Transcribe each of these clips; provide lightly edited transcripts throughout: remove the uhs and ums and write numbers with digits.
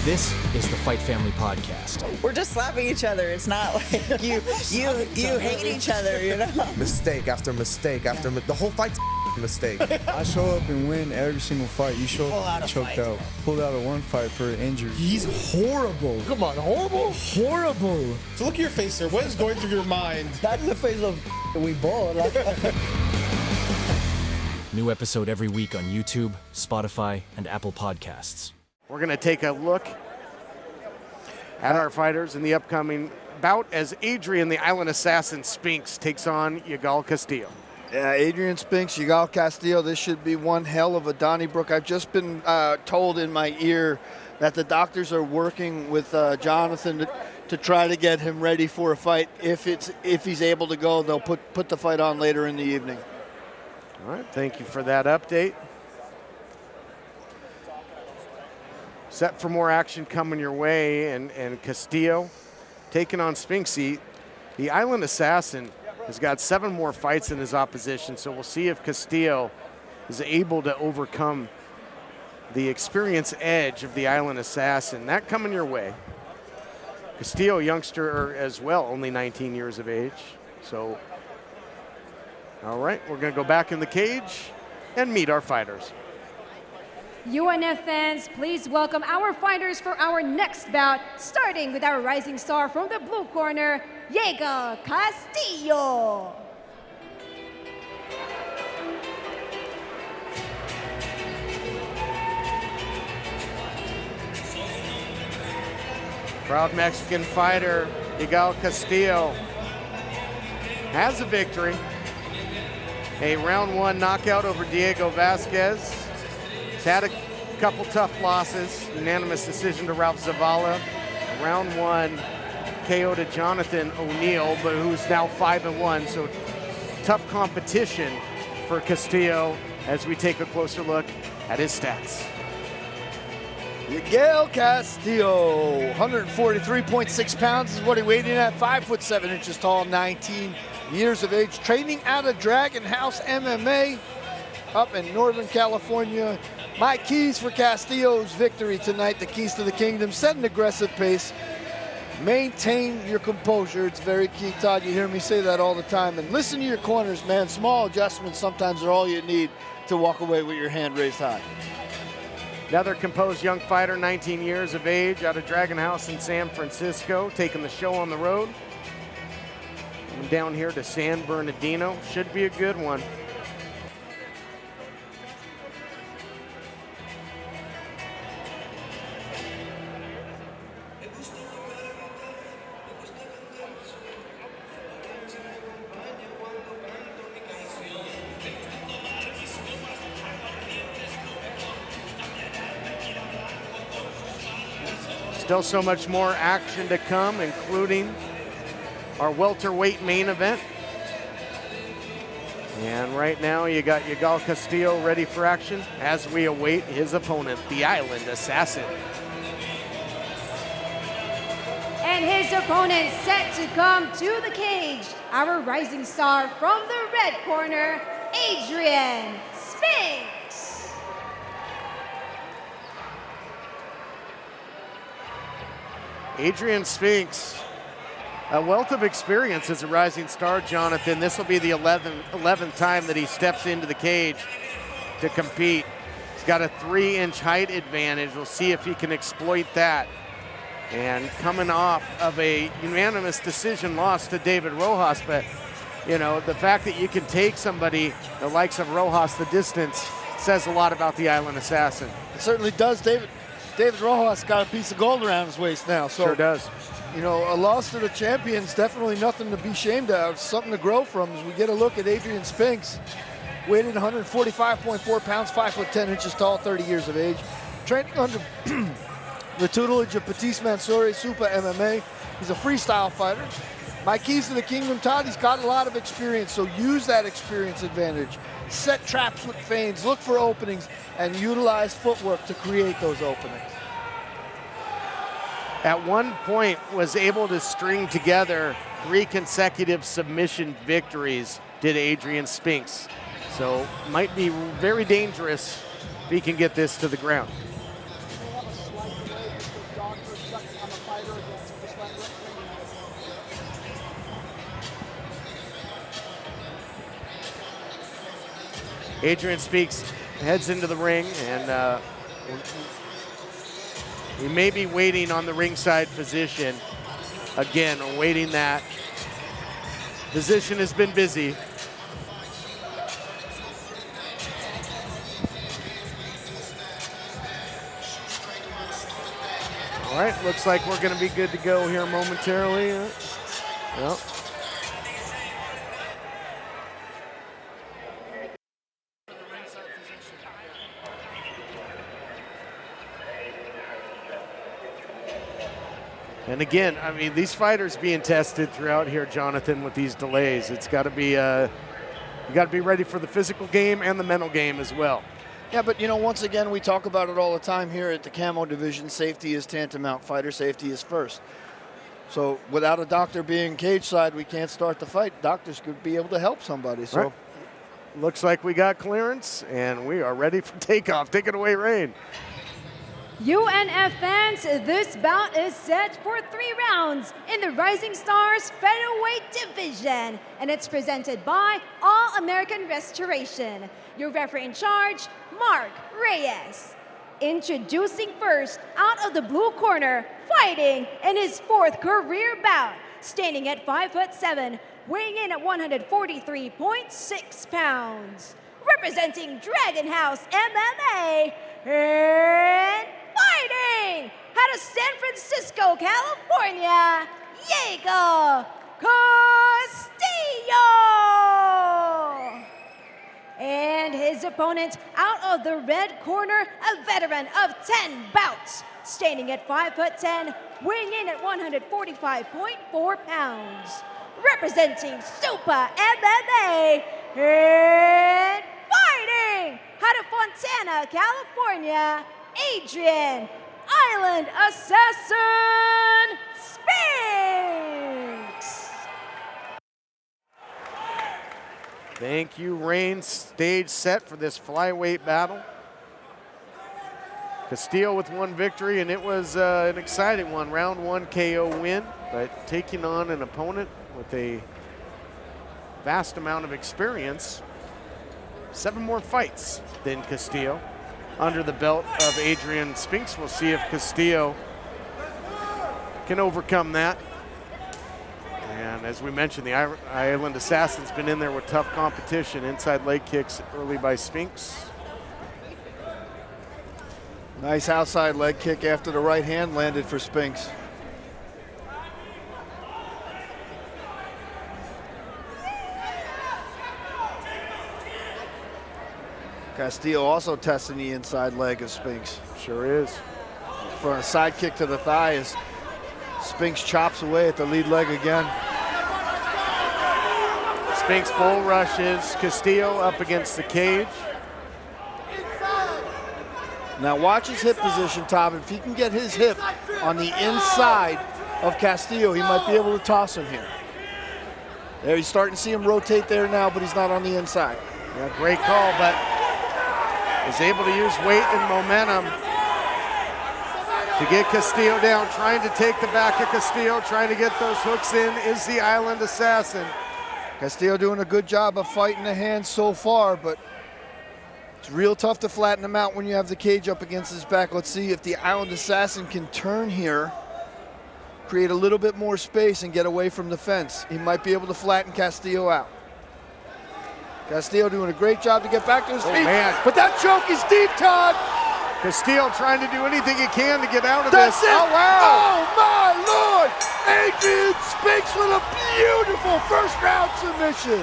This is the Fight Family Podcast. We're just slapping each other. It's not like you hate each other, you know? Mistake after mistake after the whole fight's a mistake. I show up and win every single fight. You show up and choked out. Pulled out of one fight for an injury. He's horrible. Come on, horrible? Horrible. So look at your face, sir. What is going through your mind? That's the face of we bought. New episode every week on YouTube, Spotify, and Apple Podcasts. We're going to take a look at our fighters in the upcoming bout as Adryen, the Island Assassin Spinks, takes on Yegal Castillo. Yeah, Adrien Spinks, Yegal Castillo, this should be one hell of a Donnybrook. I've just been told in my ear that the doctors are working with Jonathan to try to get him ready for a fight. If he's able to go, they'll put the fight on later in the evening. All right, thank you for that update. Set for more action coming your way, and Castillo taking on Spinksy. The Island Assassin has got 7 more fights in his opposition, so we'll see if Castillo is able to overcome the experience edge of the Island Assassin. That coming your way. Castillo, youngster as well, only 19 years of age. So, all right, we're going to go back in the cage and meet our fighters. UNF fans, please welcome our fighters for our next bout, starting with our rising star from the blue corner, Yegal Castillo. Proud Mexican fighter, Yegal Castillo, has a victory. A round 1 knockout over Diego Vasquez. He's had a couple tough losses. Unanimous decision to Ralph Zavala. Round 1 KO to Jonathan O'Neal, but who's now 5-1. So tough competition for Castillo as we take a closer look at his stats. Yegal Castillo, 143.6 pounds is what he weighed in at, 5'7" tall, 19 years of age, training out of Dragon House MMA up in Northern California. My keys for Castillo's victory tonight, the keys to the kingdom: set an aggressive pace, maintain your composure. It's very key, Todd. You hear me say that all the time. And listen to your corners, man. Small adjustments sometimes are all you need to walk away with your hand raised high. Another composed young fighter, 19 years of age, out of Dragon House in San Francisco, taking the show on the road. Coming down here to San Bernardino. Should be a good one. Still so much more action to come, including our welterweight main event. And right now you got Yegal Castillo ready for action as we await his opponent, the Island Assassin. And his opponent set to come to the cage, our rising star from the red corner, Adrien Spinks. Adrien Spinks, a wealth of experience as a rising star, Jonathan. This will be the 11th time that he steps into the cage to compete. He's got a 3-inch height advantage. We'll see if he can exploit that. And coming off of a unanimous decision loss to David Rojas, but you know, the fact that you can take somebody the likes of Rojas the distance says a lot about the Island Assassin. It certainly does. David Rojas got a piece of gold around his waist now. So, sure does. You know, a loss to the champions, definitely nothing to be ashamed of, something to grow from. As we get a look at Adrien Spinks, weighed in 145.4 pounds, 5'10" tall, 30 years of age. Training under the tutelage of Patis Mansouri, Supa MMA. He's a freestyle fighter. My keys to the kingdom, Todd, he's got a lot of experience, so use that experience advantage. Set traps with feints, look for openings, and utilize footwork to create those openings. At one point was able to string together 3 consecutive submission victories, did Adrien Spinks. So might be very dangerous if he can get this to the ground. Adryen Spinks heads into the ring, and he may be waiting on the ringside position. Again, awaiting that. Position has been busy. All right, looks like we're gonna be good to go here momentarily. Yep. And again, I mean, these fighters being tested throughout here, Jonathan, with these delays. It's got to be, you got to be ready for the physical game and the mental game as well. Yeah, but you know, once again, we talk about it all the time here at the Camo division. Safety is tantamount. Fighter safety is first. So without a doctor being cage side, we can't start the fight. Doctors could be able to help somebody. So right. Looks like we got clearance, and we are ready for takeoff. Take it away, Rain. UNF fans, this bout is set for 3 rounds in the Rising Stars Featherweight Division, and it's presented by All American Restoration. Your referee in charge, Mark Reyes. Introducing first, out of the blue corner, fighting in his 4th career bout, standing at 5'7", weighing in at 143.6 pounds. Representing Dragon House MMA, and fighting out of San Francisco, California, Yegal Castillo. And his opponent out of the red corner, a veteran of 10 bouts, standing at 5'10", weighing in at 145.4 pounds. Representing Super MMA, and fighting out of Fontana, California, Adrien Island Assassin Spinks. Thank you, Rain. Stage set for this flyweight battle. Castillo with 1 victory, and it was an exciting one. Round 1 KO win, but taking on an opponent with a vast amount of experience. 7 more fights than Castillo under the belt of Adrien Spinks. We'll see if Castillo can overcome that. And as we mentioned, the Island Assassin's been in there with tough competition. Inside leg kicks early by Spinks. nice outside leg kick after the right hand landed for Spinks. Castillo also testing the inside leg of Spinks. Sure is. For a side kick to the thigh as Spinks chops away at the lead leg again. Spinks bull rushes Castillo up against the cage. Now watch his hip position, Tom. If he can get his hip on the inside of Castillo, he might be able to toss him here. There, he's starting to see him rotate there now, but he's not on the inside. Yeah, great call, but is able to use weight and momentum to get Castillo down, trying to take the back of Castillo, trying to get those hooks in is the Island Assassin. Castillo doing a good job of fighting the hands so far, but it's real tough to flatten him out when you have the cage up against his back. Let's see if the Island Assassin can turn here, create a little bit more space and get away from the fence. He might be able to flatten Castillo out. Castillo doing a great job to get back to his feet. Man. But that choke is deep, Todd. Castillo trying to do anything he can to get out of That's this. it. Oh, wow. Oh, my Lord. Adrien Spinks with a beautiful first round submission.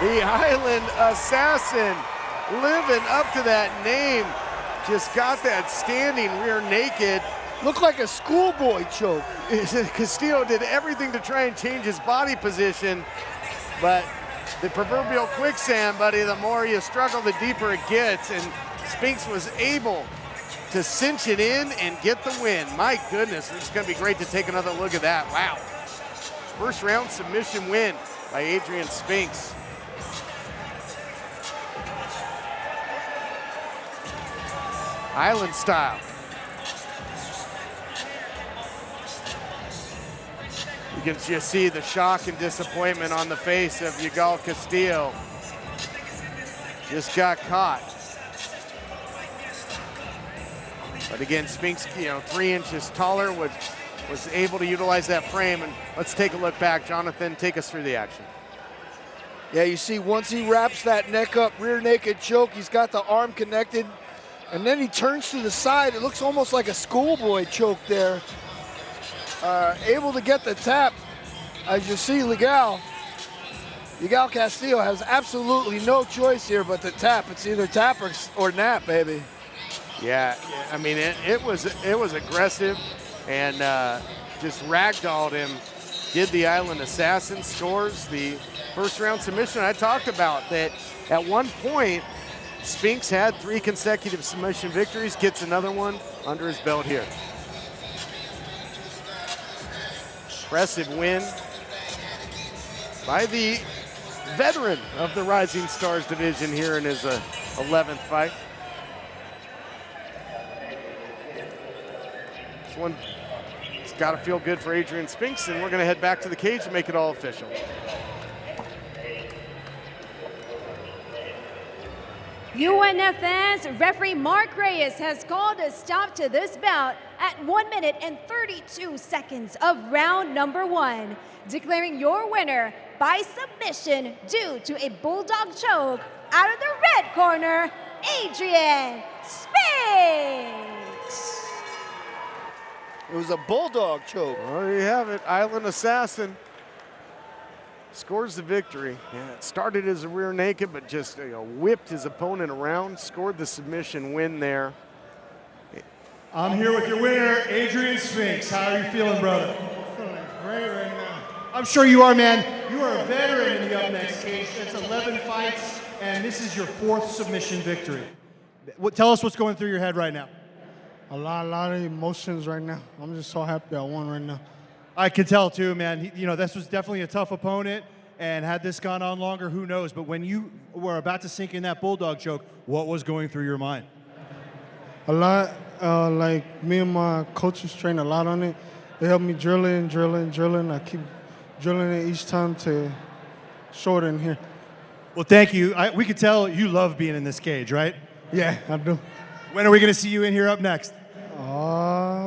The Island Assassin living up to that name. Just got that standing rear naked. Looked like a schoolboy choke. Castillo did everything to try and change his body position, but the proverbial quicksand, buddy, the more you struggle, the deeper it gets, and Spinks was able to cinch it in and get the win. My goodness, it's gonna be great to take another look at that. Wow. First round submission win by Adrien Spinks. Island style. You can just see the shock and disappointment on the face of Yegal Castillo. Just got caught. But again, Spinks, 3 inches taller, was able to utilize that frame. And let's take a look back. Jonathan, take us through the action. Yeah, you see once he wraps that neck up, rear naked choke, he's got the arm connected, and then he turns to the side. It looks almost like a schoolboy choke there. Able to get the tap. As you see, Yegal Castillo has absolutely no choice here but to tap. It's either tap or nap, baby. Yeah, I mean, it was aggressive and just ragdolled him. Did the Island Assassin, scores the first round submission. I talked about that at one point, Spinks had 3 consecutive submission victories, gets another one under his belt here. Impressive win by the veteran of the Rising Stars division here in his 11th fight. This one, it's got to feel good for Adryen Spinks, and we're going to head back to the cage and make it all official. UNFN's referee Mark Reyes has called a stop to this bout at 1 minute and 32 seconds of round number 1, declaring your winner by submission due to a bulldog choke out of the red corner, Adryen Spinks. It was a bulldog choke. Well, there you have it. Island Assassin scores the victory. Yeah, it started as a rear naked, but just whipped his opponent around, scored the submission win there. I'm here with your winner, Adrien Spinks. How are you feeling, brother? I'm feeling great right now. I'm sure you are, man. You are a veteran in the Up Next cage. It's 11 fights, and this is your 4th submission victory. Tell us what's going through your head right now. A lot of emotions right now. I'm just so happy I won right now. I can tell too, man. This was definitely a tough opponent, and had this gone on longer, who knows? But when you were about to sink in that bulldog choke, what was going through your mind? A lot, like me and my coaches train a lot on it. They help me drilling. I keep drilling it each time to shorten here. Well, thank you. We could tell you love being in this cage, right? Yeah, I do. When are we going to see you in here up next?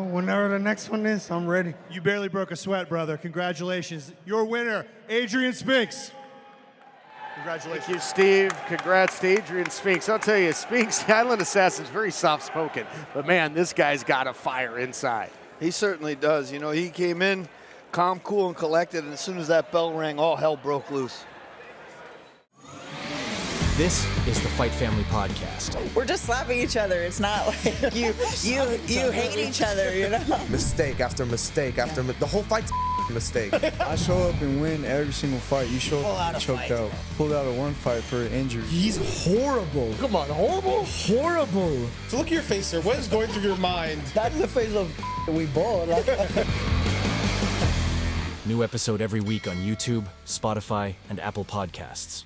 Whenever the next one is, I'm ready. You barely broke a sweat, brother. Congratulations. Your winner, Adryen Spinks. Congratulations. Thank you, Steve. Congrats to Adryen Spinks. I'll tell you, Spinks, the Island Assassin's very soft-spoken, but man, this guy's got a fire inside. He certainly does. He came in calm, cool, and collected, and as soon as that bell rang, all hell broke loose. This is the Fight Family Podcast. We're just slapping each other. It's not like you hate each other, Mistake after mistake after the whole fight's a mistake. I show up and win every single fight. You show up and choked out. Pulled out of 1 fight for an injury. He's horrible. Come on, horrible? Horrible. So look at your face, sir. What is going through your mind? That's the face of we bought. New episode every week on YouTube, Spotify, and Apple Podcasts.